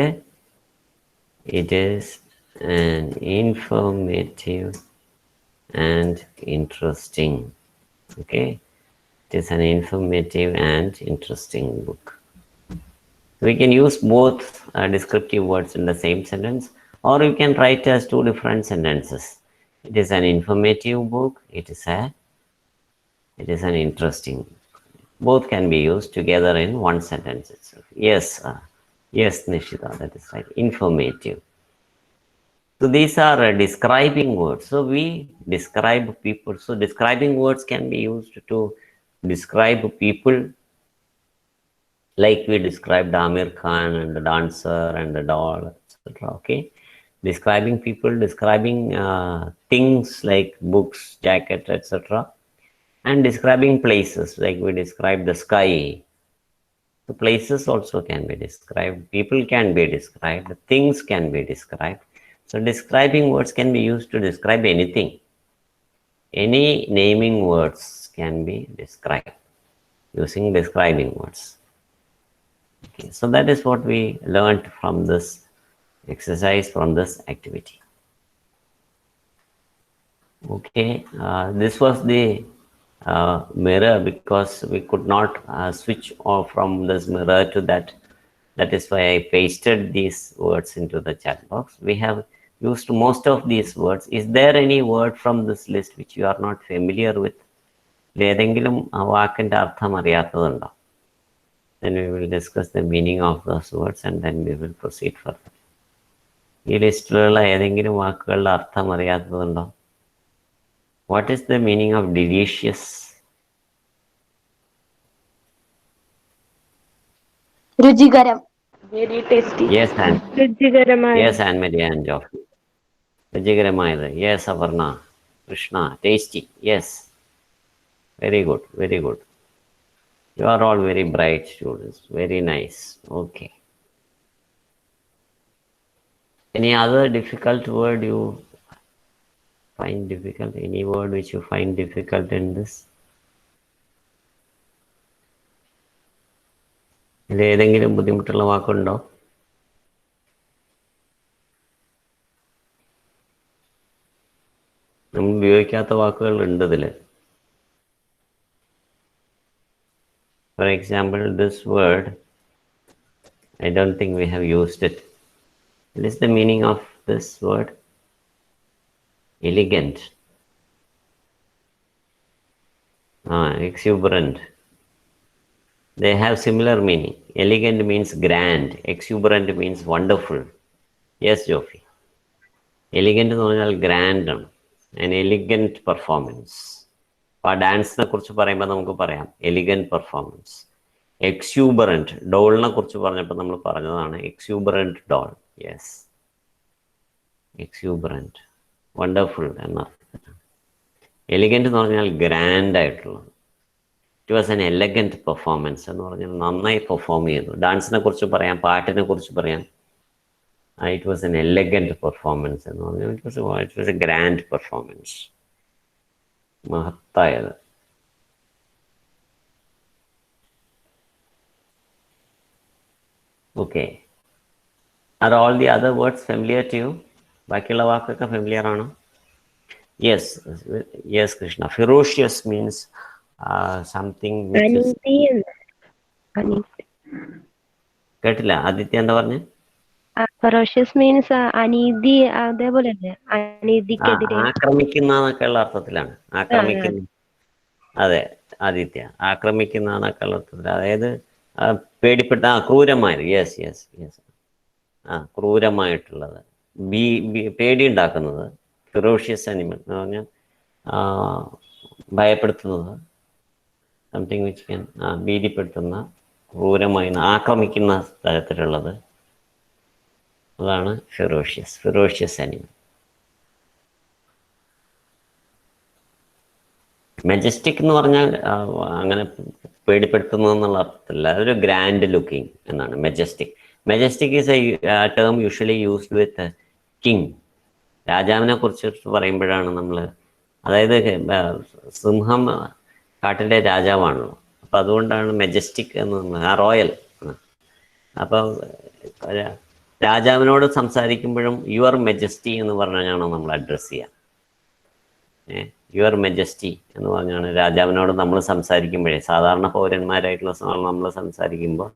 it is an informative and interesting. Okay, it is an informative and interesting book. We can use both descriptive words in the same sentence, or you can write as two different sentences. It is an informative book. It is an interesting. Both can be used together in one sentence itself. Yes, yes, Nishita, that is right. Informative. So these are describing words. So we describe people. So describing words can be used to describe people, like we described Amir Khan and the dancer and the doll, etc. Okay, describing people, describing things like books, jacket, etc. And describing places, like we describe the sky. So places also can be described, people can be described, things can be described. So describing words can be used to describe anything. Any naming words can be described using describing words. Okay, so that is what we learned from this exercise, from this activity. Okay, this was the mirror, because we could not switch off from this mirror to that. That is why I pasted these words into the chat box. We have used most of these words. Is there any word from this list which you are not familiar with? ഏതെങ്കിലും വാക്കിന്റെ അർത്ഥം അറിയാത്തതുണ്ടോ? Then we will discuss the meaning of those words and then we will proceed further. ഈ ലിസ്റ്റിലുള്ള ഏതെങ്കിലും വാക്കുകളുടെ അർത്ഥം അറിയാത്തതുണ്ടോ? What is the meaning of delicious? രുചികരം. Very tasty. Yes, and രുചികരമായ. yes, and Maria and Joff. രുചികരമായത്. Yes, Avarna. Krishna. Tasty. Yes. Very good. Very good. You are all very bright students. Very nice. Okay. Any other difficult word you find difficult? Any word which you find difficult in this? ഇതിൽ ഏതെങ്കിലും ബുദ്ധിമുട്ടുള്ള വാക്കുണ്ടോ? നമ്മൾ ഉപയോഗിക്കാത്ത വാക്കുകൾ ഉണ്ട് ഇതിൽ. For example, this word, I don't think we have used it. What is the meaning of this word? Elegant. Exuberant. They have similar meaning. Elegant means grand. Exuberant means wonderful. Yes, Jofi. Elegant എന്ന് പറഞ്ഞാൽ grand ആണ്. An elegant performance. അപ്പോൾ ആ ഡാൻസിനെ കുറിച്ച് പറയുമ്പോൾ നമുക്ക് പറയാം elegant performance. എക്സ്യൂബറൻറ്റ്, ഡോളിനെ കുറിച്ച് പറഞ്ഞപ്പോൾ നമ്മൾ പറഞ്ഞതാണ് എക്സ്യൂബറൻറ്റ് ഡോൾ. യെസ്, എക്സ്യൂബറൻറ്റ്, വണ്ടർഫുൾ എന്നർത്ഥം. എലിഗൻറ്റ് എന്ന് പറഞ്ഞാൽ ഗ്രാൻഡ് ആയിട്ടുള്ളത്. It was an elegant performance എന്ന് പറഞ്ഞാൽ നന്നായി പെർഫോം ചെയ്തു. ഡാൻസിനെ കുറിച്ച് പറയാം, പാട്ടിനെ കുറിച്ച് പറയാം. It was an elegant performance എന്ന് പറഞ്ഞാൽ it was a grand performance, മഹത്തായത്. Okay, are all the other words familiar to you? ബാക്കിയുള്ള വാക്കൊക്കെ ഫെമിലിയർ ആണോ? Yes, yes Krishna. Ferocious means something. കേട്ടില്ല, ആദിത്യ എന്താ പറഞ്ഞേ? ഫെറോഷ്യസ് മീൻസ് അനീതി, അതേപോലെ അനീതിക്കെതിരെ ആക്രമിക്കുന്ന എന്നൊക്കെയുള്ള അർത്ഥത്തിലാണ്. ആക്രമിക്കുന്ന, അതെ ആദിത്യ, ആക്രമിക്കുന്ന എന്നൊക്കെയുള്ള അർത്ഥത്തിൽ. അതായത് പേടിപ്പെട്ട, ക്രൂരമായത്. യെസ് യെസ് യെസ്, ക്രൂരമായിട്ടുള്ളത്, പേടി ഉണ്ടാക്കുന്നത്. ഫിറോഷ്യസ് അനിമൽ എന്ന് പറഞ്ഞാൽ ഭയപ്പെടുത്തുന്നത്, സംതിങ് വിച്ച് ക്യാൻ, ഭീതിപ്പെടുത്തുന്ന, ക്രൂരമായി ആക്രമിക്കുന്ന തരത്തിലുള്ളത്. അതാണ് ഫിറോഷ്യസ്, ഫിറോഷ്യസ് അനിമൽ. മെജസ്റ്റിക് എന്ന് പറഞ്ഞാൽ അങ്ങനെ പേടിപ്പെടുത്തുന്നതെന്നുള്ള അർത്ഥത്തില്ല, അതൊരു ഗ്രാൻഡ് ലുക്കിംഗ് എന്നാണ് majestic. Majestic is A term usually used with king. രാജാവിനെ കുറിച്ച് പറയുമ്പോഴാണ് നമ്മൾ, അതായത് സിംഹം കാട്ടിലെ രാജാവാണല്ലോ, അപ്പം അതുകൊണ്ടാണ് മെജസ്റ്റിക് എന്ന്, റോയൽ. അപ്പം രാജാവിനോട് സംസാരിക്കുമ്പോഴും യുവർ മെജസ്റ്റി എന്ന് പറഞ്ഞാണ് നമ്മൾ അഡ്രസ്സ് ചെയ്യുക. യുവർ മെജസ്റ്റി എന്ന് പറഞ്ഞാണ് രാജാവിനോട് നമ്മൾ സംസാരിക്കുമ്പോഴേ, സാധാരണ പൗരന്മാരായിട്ടുള്ള നമ്മൾ സംസാരിക്കുമ്പോൾ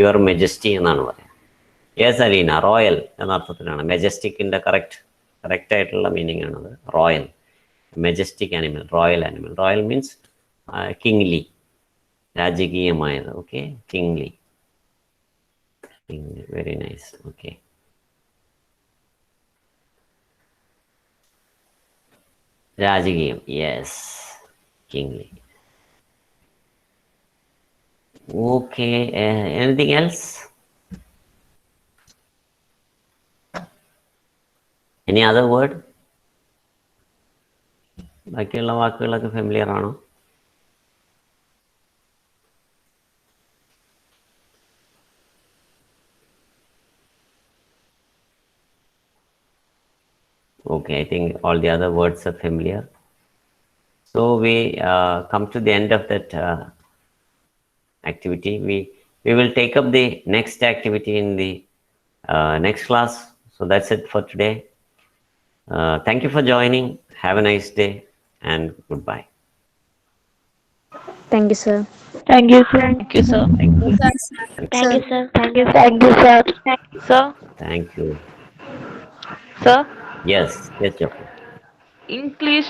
യുവർ മെജസ്റ്റി എന്നാണ് പറയുക. യെസ് അലീന, റോയൽ എന്ന അർത്ഥത്തിലാണ്. മെജസ്റ്റിക്കിൻ്റെ കറക്റ്റ് ആയിട്ടുള്ള മീനിങ് ആണത്, royal. Majestic animal, royal animal. Royal means kingly, രാജകീയമായത്. Okay, kingly, very nice. Okay, രാജകീയം. Yes, kingly. Okay, anything else? Any other word? ബാക്കിയുള്ള വാക്കുകളൊക്കെ ഫെമിലിയർ ആണോ? Okay, I think all the other words are familiar. So we come to the end of that activity. We will take up the next activity in the next class. So that's it for today. Thank you for joining. Have a nice day and goodbye. Thank you, sir. Thank you, sir. Thank you, sir. Thank you. Thank you, sir. Thank you, sir. Sir, Thank you. sir, Yes, yes, Jeffrey. English